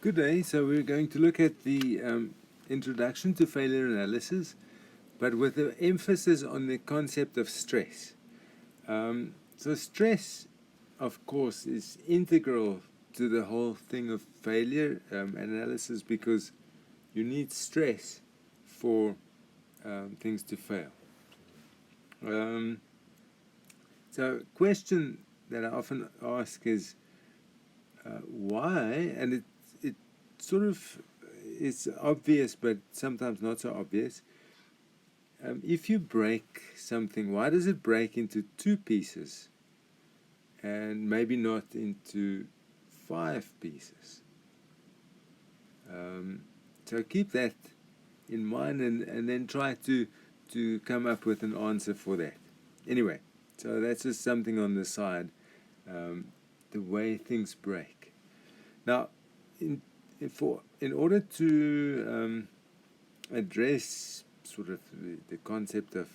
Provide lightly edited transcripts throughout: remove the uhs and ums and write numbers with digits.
Good day. So we're going to look at the introduction to failure analysis, but with an emphasis on the concept of stress. So stress, of course, is integral to the whole thing of failure analysis because you need stress for things to fail. So question that I often ask is why, and it sort of is obvious, but sometimes not so obvious. If you break something, why does it break into two pieces and maybe not into 5 pieces? So keep that in mind and then try to come up with an answer for that. Anyway, so that's just something on the side, the way things break. Now, in order to address sort of the concept of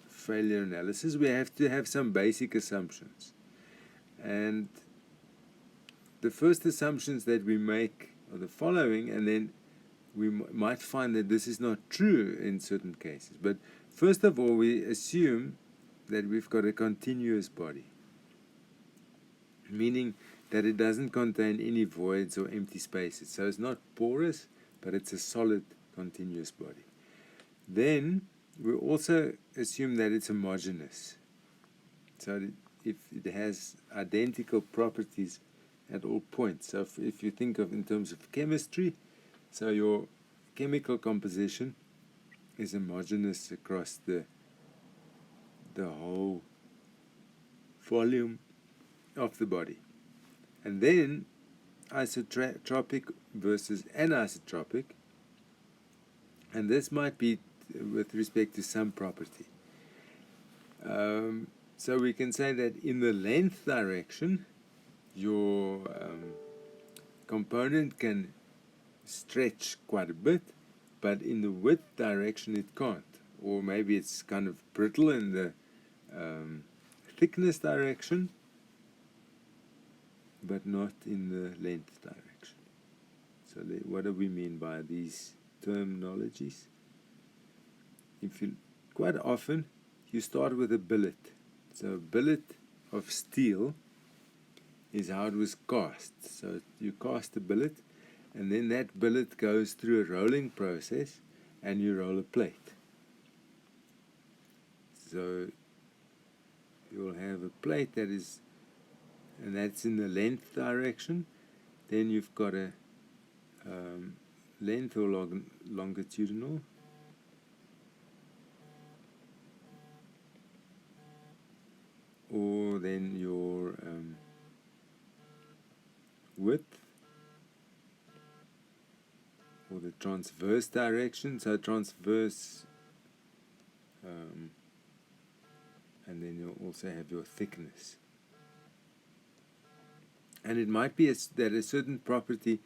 failure analysis, we have to have some basic assumptions. And the first assumptions that we make are the following, and then we might find that this is not true in certain cases. But first of all, we assume that we've got a continuous body, meaning that it doesn't contain any voids or empty spaces. So it's not porous, but it's a solid, continuous body. Then we also assume that it's homogeneous. So if it has identical properties at all points. So if you think of in terms of chemistry, so your chemical composition is homogeneous across the whole volume of the body. And then isotropic versus anisotropic, and this might be with respect to some property. So we can say that in the length direction, your component can stretch quite a bit, but in the width direction it can't. Or maybe it's kind of brittle in the thickness direction, but not in the length direction. So what do we mean by these terminologies? Quite often you start with a billet. So a billet of steel is how it was cast. So you cast a billet, and then that billet goes through a rolling process, and you roll a plate. So you'll have a plate that is, and that's in the length direction. Then you've got a length or longitudinal. Or then your width, or the transverse direction. So transverse, and then you'll also have your thickness. And it might be that a certain property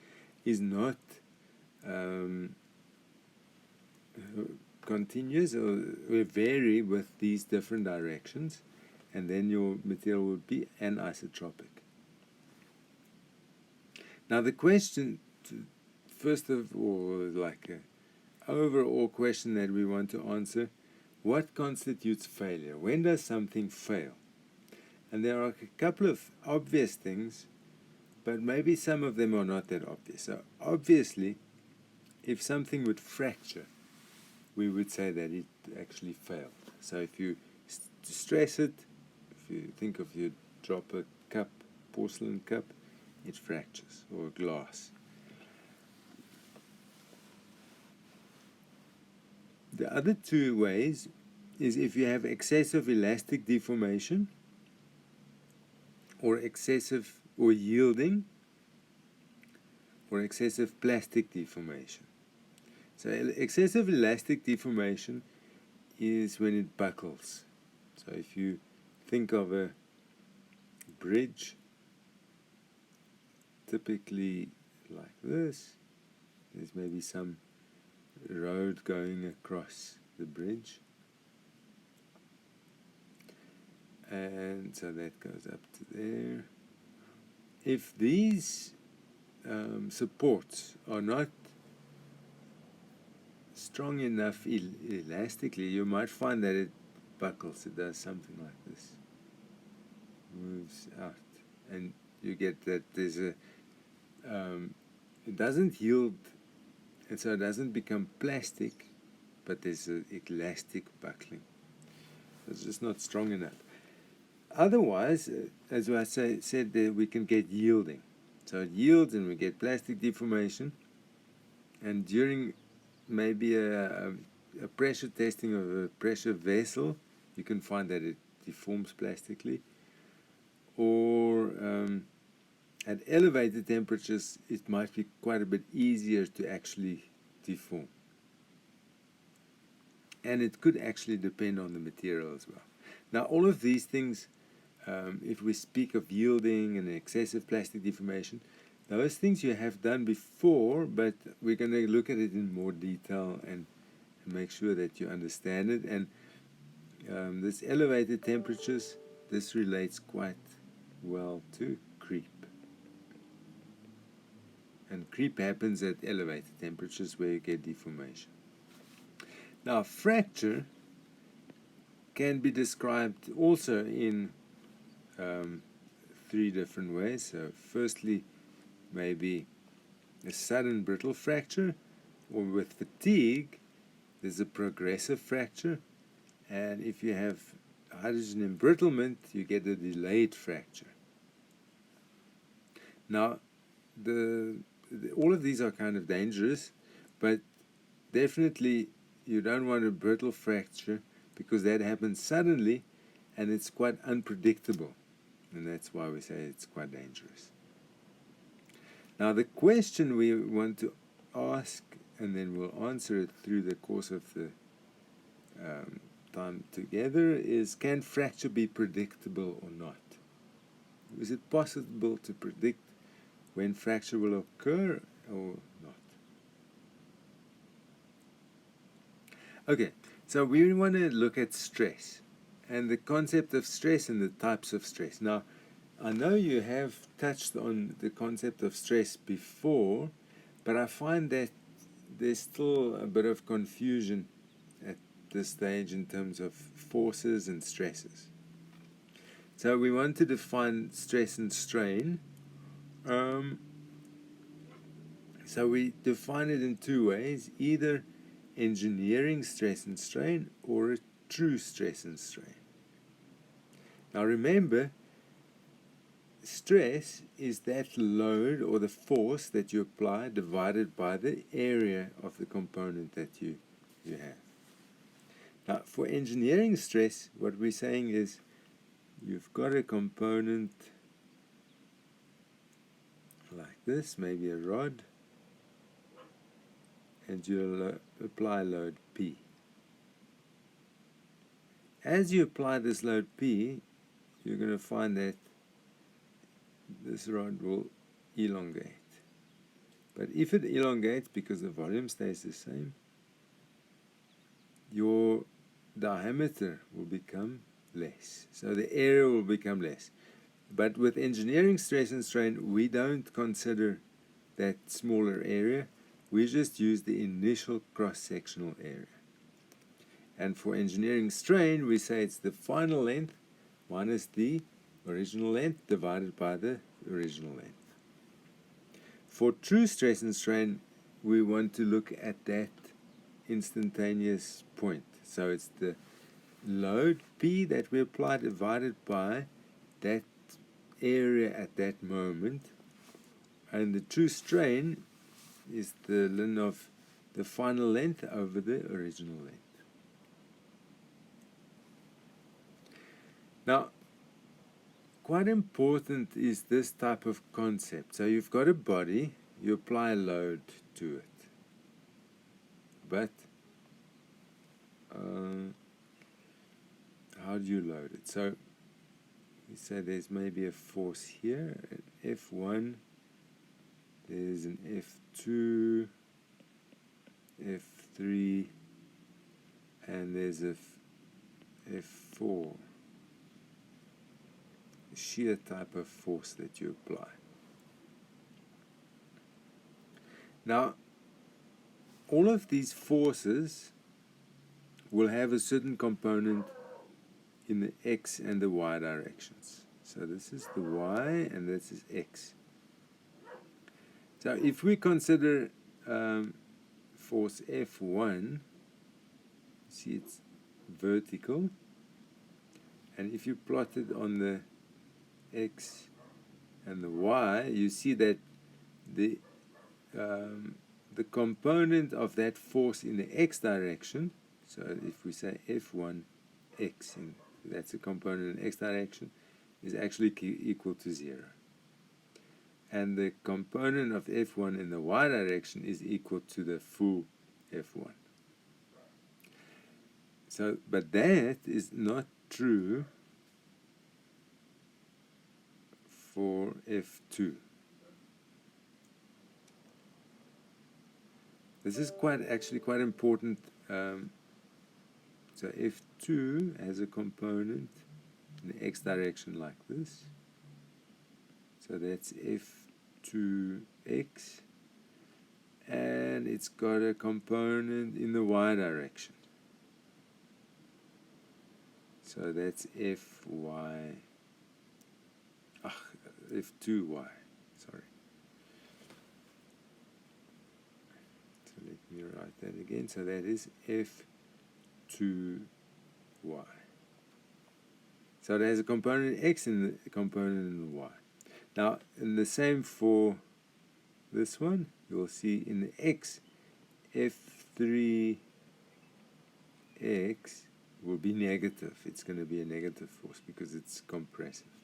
is not continuous or will vary with these different directions, and then your material would be anisotropic. Now the question, first of all, like an overall question that we want to answer, what constitutes failure? When does something fail? And there are a couple of obvious things, but maybe some of them are not that obvious. So obviously, if something would fracture, we would say that it actually failed. So if you stress it, if you think of you drop a cup, porcelain cup, it fractures, or glass. The other two ways is if you have excessive elastic deformation, or excessive or yielding, or excessive plastic deformation. So excessive elastic deformation is when it buckles. So if you think of a bridge, typically like this, there's maybe some road going across the bridge, and so that goes up to there. If these supports are not strong enough elastically, you might find that it buckles. It does something like this, moves out, and you get that there's a it doesn't yield, and so it doesn't become plastic, but there's an elastic buckling. It's just not strong enough. Otherwise, as I said, we can get yielding. So it yields and we get plastic deformation, and during maybe a pressure testing of a pressure vessel, you can find that it deforms plastically. Or at elevated temperatures, it might be quite a bit easier to actually deform. And it could actually depend on the material as well. Now, all of these things, if we speak of yielding and excessive plastic deformation, those things you have done before, but we're going to look at it in more detail and make sure that you understand it. And this elevated temperatures, this relates quite well to creep. And creep happens at elevated temperatures where you get deformation. Now, fracture can be described also in 3 different ways. So firstly, maybe a sudden brittle fracture, or with fatigue, there's a progressive fracture, and if you have hydrogen embrittlement, you get a delayed fracture. Now, all of these are kind of dangerous, but definitely you don't want a brittle fracture because that happens suddenly and it's quite unpredictable, and that's why we say it's quite dangerous. Now, the question we want to ask, and then we'll answer it through the course of the time together, is can fracture be predictable or not? Is it possible to predict when fracture will occur or not? Okay, so we want to look at stress and the concept of stress and the types of stress. Now, I know you have touched on the concept of stress before, but I find that there's still a bit of confusion at this stage in terms of forces and stresses. So we want to define stress and strain. So we define it in 2 ways, either engineering stress and strain or a true stress and strain. Now remember, stress is that load or the force that you apply divided by the area of the component that you have. Now, for engineering stress, what we're saying is you've got a component like this, maybe a rod, and you'll apply load P. As you apply this load P, you're going to find that this rod will elongate. But if it elongates because the volume stays the same, your diameter will become less. So the area will become less. But with engineering stress and strain, we don't consider that smaller area. We just use the initial cross-sectional area. And for engineering strain, we say it's the final length minus the original length divided by the original length. For true stress and strain, we want to look at that instantaneous point. So it's the load P that we apply divided by that area at that moment. And the true strain is the ln of the final length over the original length. Now, quite important is this type of concept. So you've got a body, you apply a load to it. But how do you load it? So we say there's maybe a force here, an F1, there's an F2, F3, and there's a F4. Shear type of force that you apply. Now, all of these forces will have a certain component in the x and the y directions. So this is the y and this is x. So if we consider force F1, see it's vertical, and if you plot it on the x and the y, you see that the component of that force in the x direction, so if we say F1x, that's a component in x direction, is actually equal to 0. And the component of F1 in the y direction is equal to the full F1. So, but that is not true for F2. This is actually quite important. So F2 has a component in the x direction like this. So that's F2x, and it's got a component in the y direction. So that's F2y, sorry. So let me write that again. So that is F2y. So it has a component in x and a component in the y. Now, in the same for this one, you'll see in the x, F3x will be negative. It's going to be a negative force because it's compressive.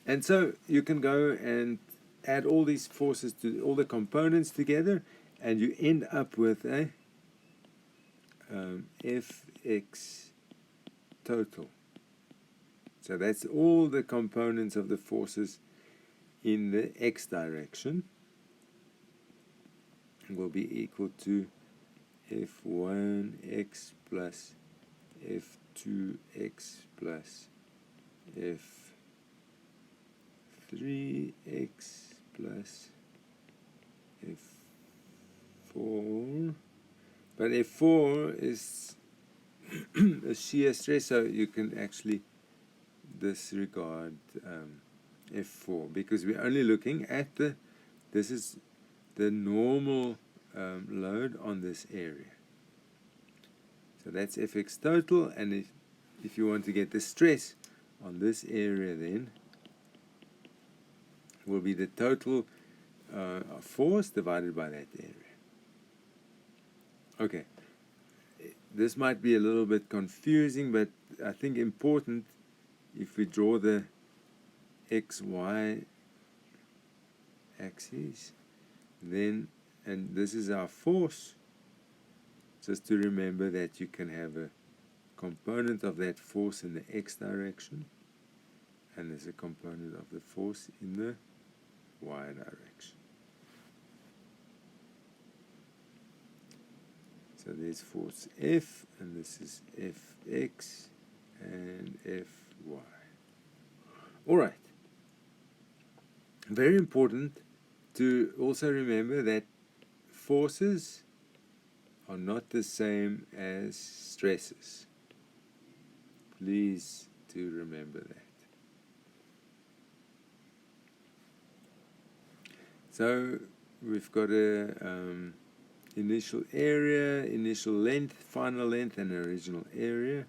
And so you can go and add all these forces to all the components together, and you end up with a Fx total. So that's all the components of the forces in the x direction will be equal to F1x plus F2x plus F3x plus F4. But F4 is a shear stress, so you can actually disregard F4 because we're only looking at this is the normal load on this area. So that's Fx total, and if you want to get the stress on this area, then will be the total force divided by that area. Okay, this might be a little bit confusing, but I think important if we draw the xy axis, then, and this is our force, just to remember that you can have a component of that force in the x direction, and there's a component of the force in the y direction. So there's force F, and this is Fx and Fy. All right. Very important to also remember that forces are not the same as stresses. Please do remember that. So we've got a initial area, initial length, final length, and original area.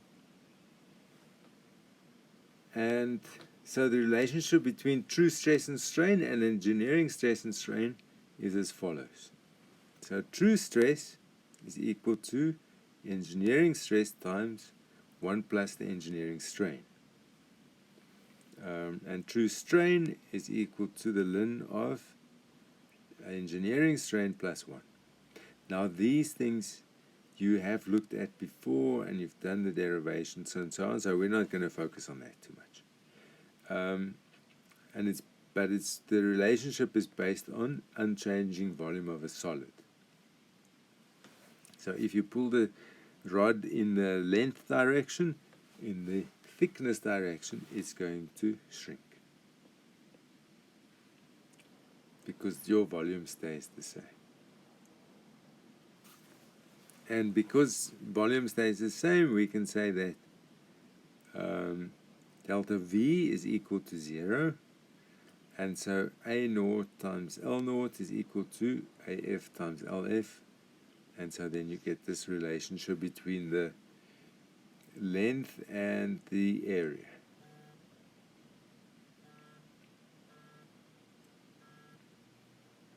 And so the relationship between true stress and strain and engineering stress and strain is as follows. So true stress is equal to engineering stress times 1 plus the engineering strain. And true strain is equal to the ln of engineering strain plus 1. Now these things you have looked at before and you've done the derivations and so on, so we're not going to focus on that too much. But the relationship is based on unchanging volume of a solid. So if you pull the rod in the length direction, in the thickness direction, it's going to shrink because your volume stays the same. and because volume stays the same, we can say that delta V is equal to 0, and so A naught times L naught is equal to AF times LF, and so then you get this relationship between the length and the area.